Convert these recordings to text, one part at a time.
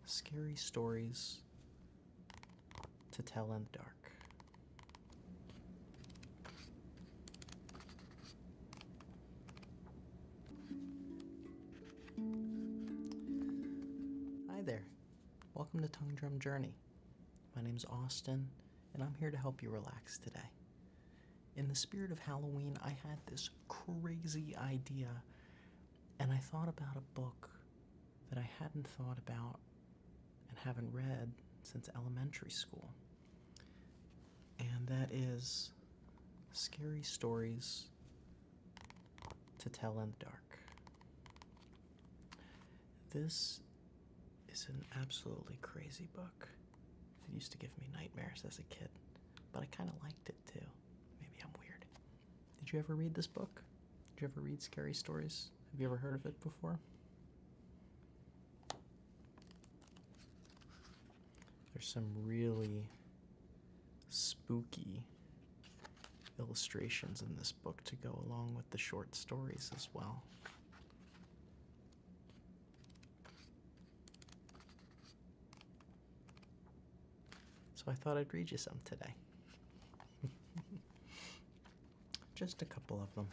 Scary stories to tell in the dark. Hi there. Welcome to Tongue Drum Journey. My name's Austin, and I'm here to help you relax today. In the spirit of Halloween, I had this crazy idea, and I thought about a book that I hadn't thought about and haven't read since elementary school. And that is Scary Stories to Tell in the Dark. This is an absolutely crazy book. It used to give me nightmares as a kid, but I kind of liked it too. Maybe I'm weird. Did you ever read this book? Did you ever read Scary Stories? Have you ever heard of it before? There's some really spooky illustrations in this book to go along with the short stories as well. So I thought I'd read you some today. Just a couple of them.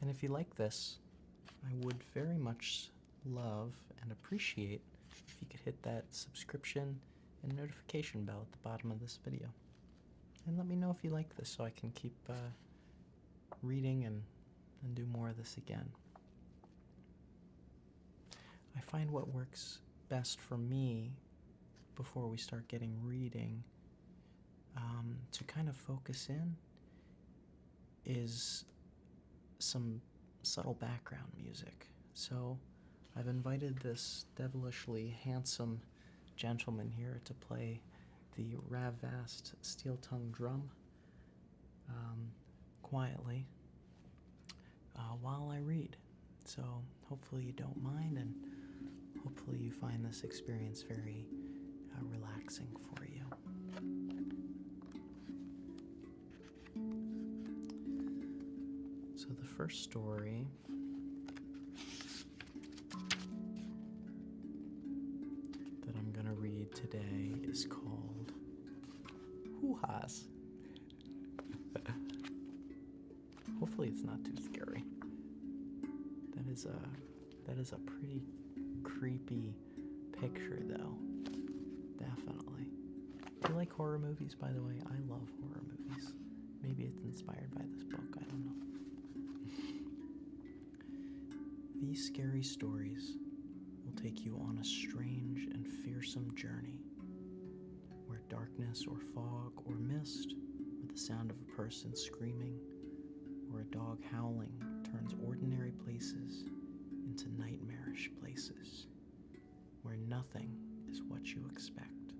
And if you like this, I would very much love and appreciate if you could hit that subscription and notification bell at the bottom of this video. And let me know if you like this so I can keep reading and do more of this again. I find what works best for me before we start getting reading to kind of focus in is some subtle background music. So I've invited this devilishly handsome gentleman here to play the Rav Vast steel tongue drum quietly while I read. So hopefully you don't mind, and hopefully you find this experience very relaxing for you. So the first story that I'm going to read today is called Hoo-Ha's. Hopefully it's not too scary. That is a pretty creepy picture, though. Definitely. Do you like horror movies, by the way? I love horror movies. Maybe it's inspired by this book, I don't know. These scary stories will take you on a strange and fearsome journey, where darkness or fog or mist, or the sound of a person screaming, or a dog howling turns ordinary places into nightmarish places, where nothing is what you expect.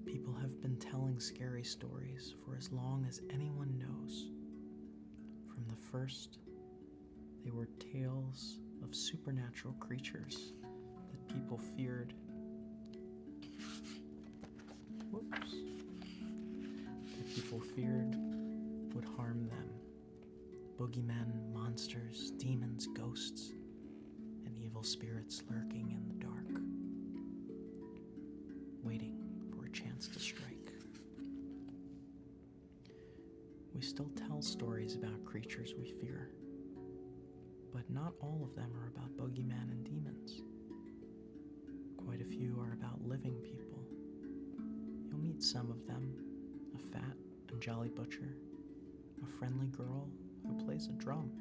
People have been telling scary stories for as long as anyone knows. From the first, they were tales of supernatural creatures that people feared. That people feared would harm them. Boogeymen, monsters, demons, ghosts, and evil spirits lurking in the dark, waiting for a chance to strike. We still tell stories about creatures we fear, but not all of them are about boogeyman and demons. Quite a few are about living people. You'll meet some of them: a fat and jolly butcher, a friendly girl who plays a drum,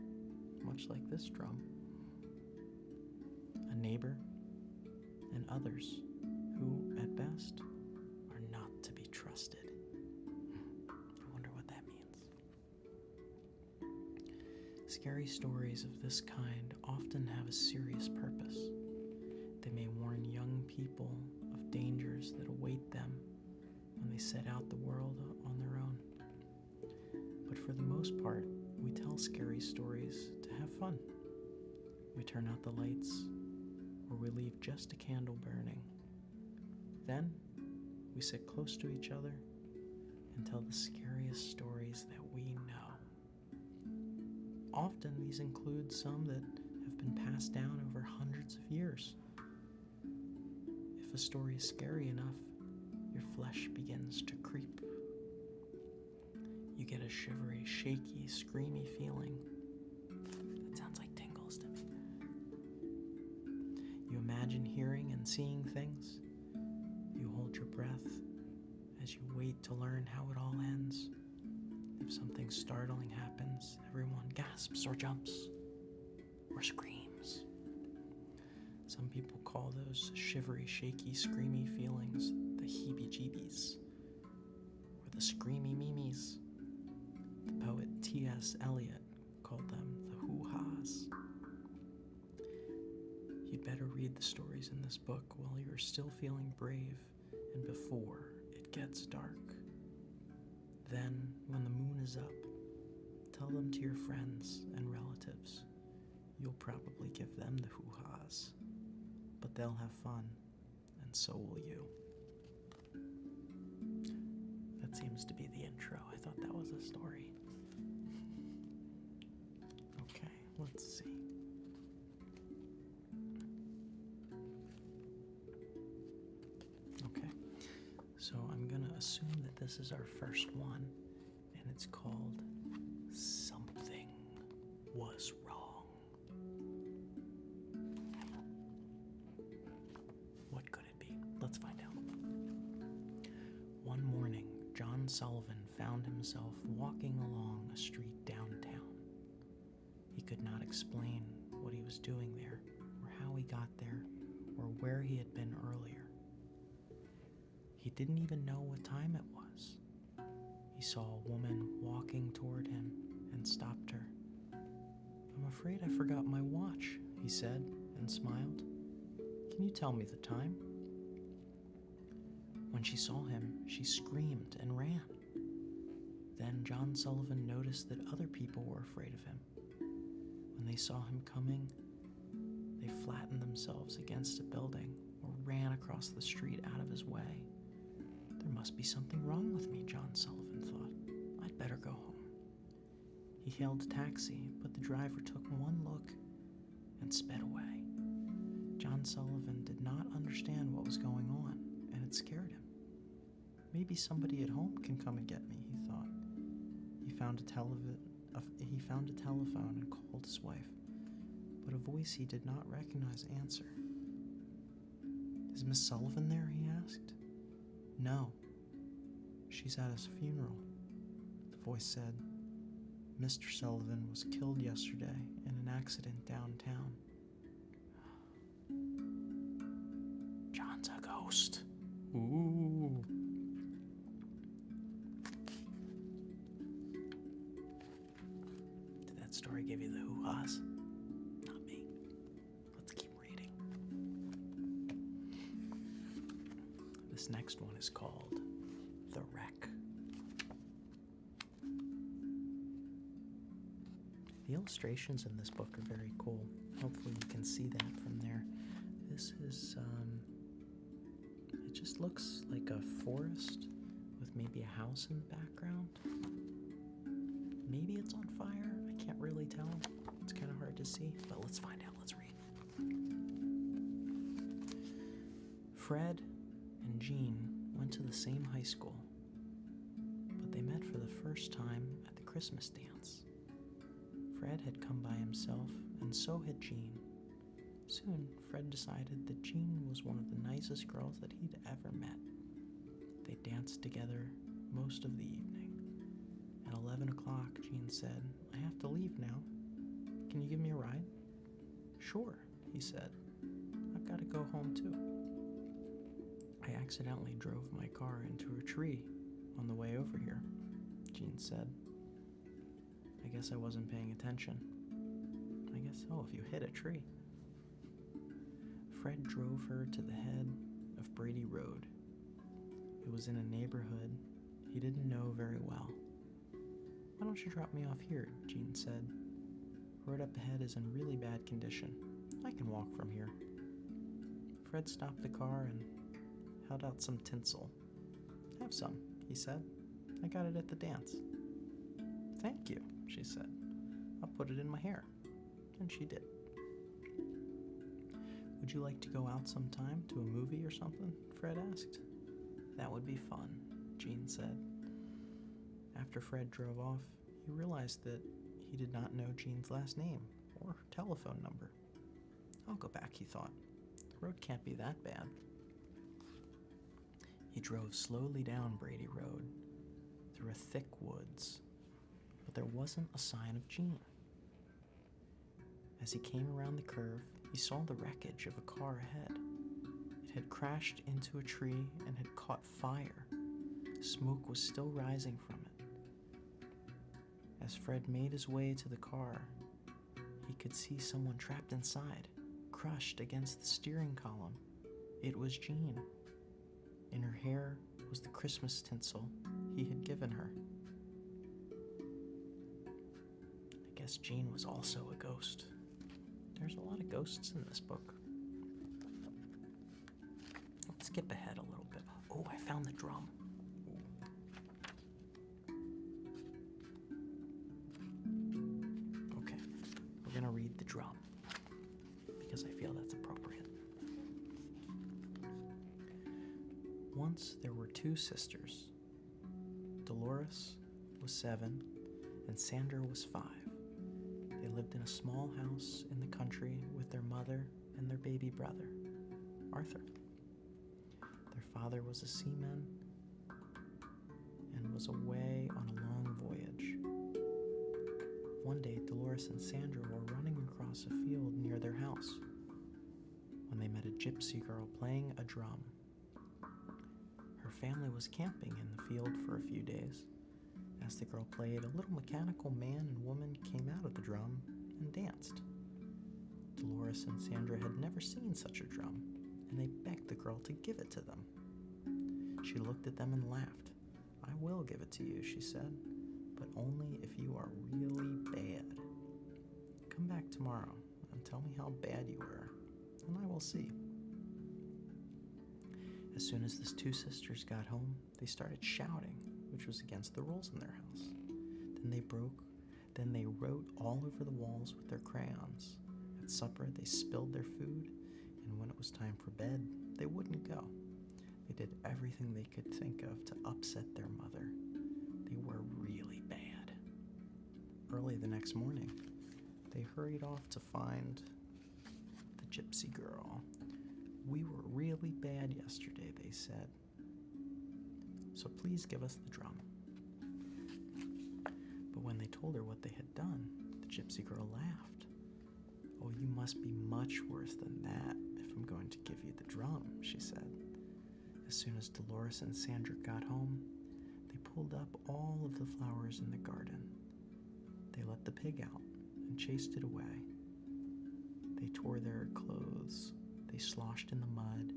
much like this drum, a neighbor, and others who, at best, are not to be trusted. I wonder what that means. Scary stories of this kind often have a serious purpose. They may warn young people of dangers that await them when they set out the world on their own. But for the most part, we tell scary stories to have fun. We turn out the lights, or we leave just a candle burning. Then, we sit close to each other and tell the scariest stories that we know. Often these include some that have been passed down over hundreds of years. If a story is scary enough, your flesh begins to creep. You get a shivery, shaky, screamy feeling. That sounds like tingles to me. You imagine hearing and seeing things. You hold your breath as you wait to learn how it all ends. If something startling happens, everyone gasps or jumps or screams. Some people call those shivery, shaky, screamy feelings the heebie-jeebies or the screamy memes. The poet T.S. Eliot called them the hoo-ha's. You'd better read the stories in this book while you're still feeling brave and before it gets dark. Then, when the moon is up, tell them to your friends and relatives. You'll probably give them the hoo-ha's, but they'll have fun, and so will you. That seems to be the intro. I thought that was a story. Okay, let's see. Okay, so I'm gonna assume that this is our first one, and it's called Something Was Wrong. What could it be? Let's find out. One morning, John Sullivan found himself walking along a street downtown. He could not explain what he was doing there, or how he got there, or where he had been earlier. He didn't even know what time it was. He saw a woman walking toward him and stopped her. "I'm afraid I forgot my watch," he said, and smiled. "Can you tell me the time?" When she saw him, she screamed and ran. Then John Sullivan noticed that other people were afraid of him. When they saw him coming, they flattened themselves against a building or ran across the street out of his way. There must be something wrong with me, John Sullivan thought. I'd better go home. He hailed a taxi, but the driver took one look and sped away. John Sullivan did not understand what was going on, and it scared him. Maybe somebody at home can come and get me, he thought. He found a telephone and called his wife, but a voice he did not recognize answered. "Is Miss Sullivan there?" he asked. "No, she's at his funeral," the voice said. "Mr. Sullivan was killed yesterday in an accident downtown." John's a ghost. Ooh. Did that story give you the hoo-ha's? Not me. Let's keep reading. This next one is called The Wreck. The illustrations in this book are very cool. Hopefully you can see that from there. This is, it just looks like a forest with maybe a house in the background. Maybe it's on fire. I can't really tell. It's kind of hard to see, but let's find out. Let's read. Fred and Jean went to the same high school, but they met for the first time at the Christmas dance. Fred had come by himself, and so had Jean. Soon, Fred decided that Jean was one of the nicest girls that he'd ever met. They danced together most of the evening. At 11 o'clock, Jean said, "I have to leave now. Can you give me a ride?" "Sure," he said. "I've got to go home too." "I accidentally drove my car into a tree on the way over here," Jean said. "I guess I wasn't paying attention." "I guess so, if you hit a tree." Fred drove her to the head of Brady Road. It was in a neighborhood he didn't know very well. "Why don't you drop me off here?" Jean said. "Road up ahead is in really bad condition. I can walk from here." Fred stopped the car and held out some tinsel. "Have some," he said. "I got it at the dance." "Thank you," she said. I'll put it in my hair. And she did. Would you like to go out sometime to a movie or something? Fred asked. That would be fun, Jean said. After Fred drove off, he realized that he did not know Jean's last name or telephone number. I'll go back, he thought. The road can't be that bad. He drove slowly down Brady Road, through a thick woods, but there wasn't a sign of Jean. As he came around the curve, he saw the wreckage of a car ahead. It had crashed into a tree and had caught fire. Smoke was still rising from it. As Fred made his way to the car, he could see someone trapped inside, crushed against the steering column. It was Jean. In her hair was the Christmas tinsel he had given her. I guess Jean was also a ghost. There's a lot of ghosts in this book. Let's skip ahead a little bit. Oh, I found the drum. Okay, we're gonna read the drum because I feel that's appropriate. Once there were two sisters. Dolores was 7 and Sandra was 5. They lived in a small house in the country with their mother and their baby brother, Arthur. Their father was a seaman and was away on a long voyage. One day, Dolores and Sandra were running across a field near their house when they met a gypsy girl playing a drum. Her family was camping in the field for a few days. As the girl played, a little mechanical man and woman came out of the drum and danced. Dolores and Sandra had never seen such a drum, and they begged the girl to give it to them. She looked at them and laughed. I will give it to you, she said, but only if you are really bad. Come back tomorrow and tell me how bad you were, and I will see. As soon as the two sisters got home, they started shouting, which was against the rules in their house. Then they wrote all over the walls with their crayons. At supper, they spilled their food, and when it was time for bed, they wouldn't go. They did everything they could think of to upset their mother. They were really bad. Early the next morning, they hurried off to find the gypsy girl. We were really bad yesterday, they said. So please give us the drum. But when they told her what they had done, the gypsy girl laughed. Oh, you must be much worse than that if I'm going to give you the drum, she said. As soon as Dolores and Sandra got home, they pulled up all of the flowers in the garden. They let the pig out and chased it away. They tore their clothes. They sloshed in the mud.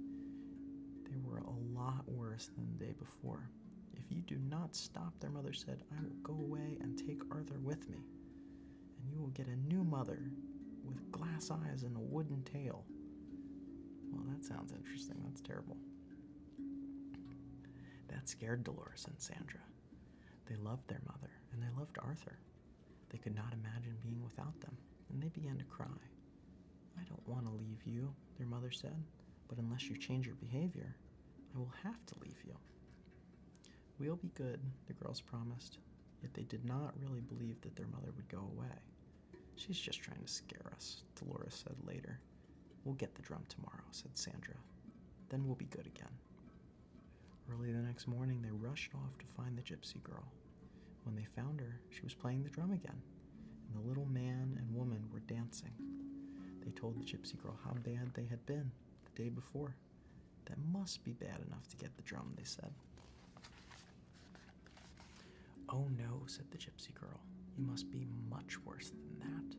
They were a lot worse than the day before. If you do not stop, their mother said, I will go away and take Arthur with me, and you will get a new mother with glass eyes and a wooden tail. Well, that sounds interesting. That's terrible. That scared Dolores and Sandra. They loved their mother, and they loved Arthur. They could not imagine being without them, and they began to cry. I don't want to leave you, their mother said, but unless you change your behavior, I will have to leave you. We'll be good, the girls promised, yet they did not really believe that their mother would go away. She's just trying to scare us, Dolores said later. We'll get the drum tomorrow, said Sandra. Then we'll be good again. Early the next morning, they rushed off to find the gypsy girl. When they found her, she was playing the drum again, and the little man and woman were dancing. They told the gypsy girl how bad they had been the day before. That must be bad enough to get the drum, they said. Oh no, said the gypsy girl. You must be much worse than that.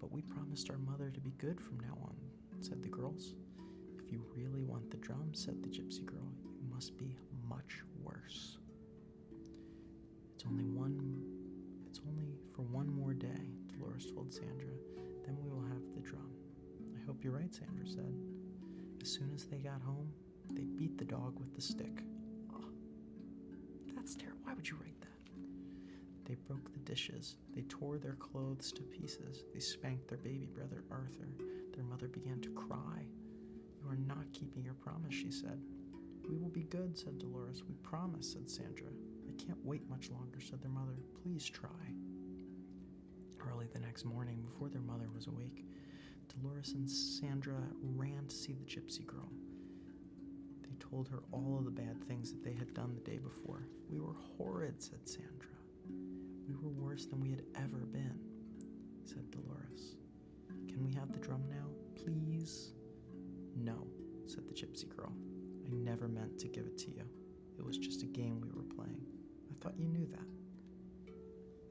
But we promised our mother to be good from now on, said the girls. If you really want the drum, said the gypsy girl, you must be much worse. It's only for one more day, Dolores told Sandra. Then we will have the drum. I hope you're right, Sandra said. As soon as they got home, they beat the dog with the stick. Oh, that's terrible. Why would you write that? They broke the dishes. They tore their clothes to pieces. They spanked their baby brother, Arthur. Their mother began to cry. "You are not keeping your promise," she said. "We will be good," said Dolores. "We promise," said Sandra. "I can't wait much longer," said their mother. "Please try." Early the next morning, before their mother was awake, Dolores and Sandra ran to see the gypsy girl. They told her all of the bad things that they had done the day before. "We were horrid," said Sandra. "We were worse than we had ever been," said Dolores. "Can we have the drum now, please?" "No," said the gypsy girl. "I never meant to give it to you. It was just a game we were playing. I thought you knew that."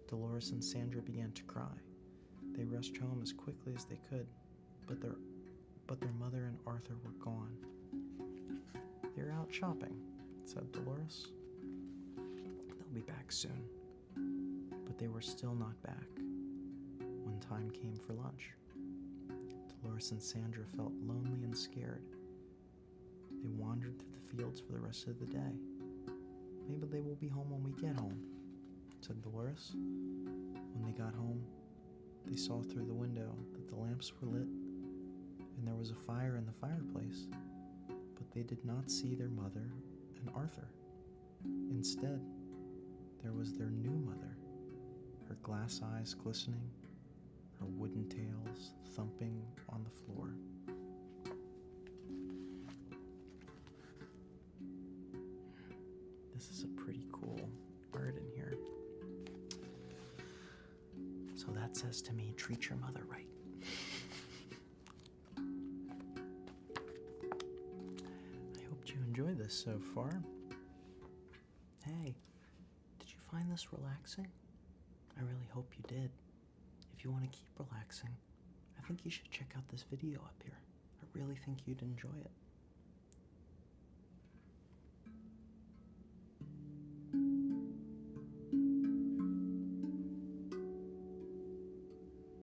Dolores and Sandra began to cry. They rushed home as quickly as they could, but their mother and Arthur were gone. "They're out shopping," said Dolores. "They'll be back soon." But they were still not back when time came for lunch. Dolores and Sandra felt lonely and scared. They wandered through the fields for the rest of the day. "Maybe they will be home when we get home," said Dolores. When they got home, they saw through the window that the lamps were lit and there was a fire in the fireplace, but they did not see their mother and Arthur. Instead, there was their new mother, her glass eyes glistening, her wooden tails thumping on the floor. This is a pretty cool art in here. So that says to me, treat your mother right. I hope you enjoyed this so far. Hey, did you find this relaxing? I really hope you did. If you want to keep relaxing, I think you should check out this video up here. I really think you'd enjoy it.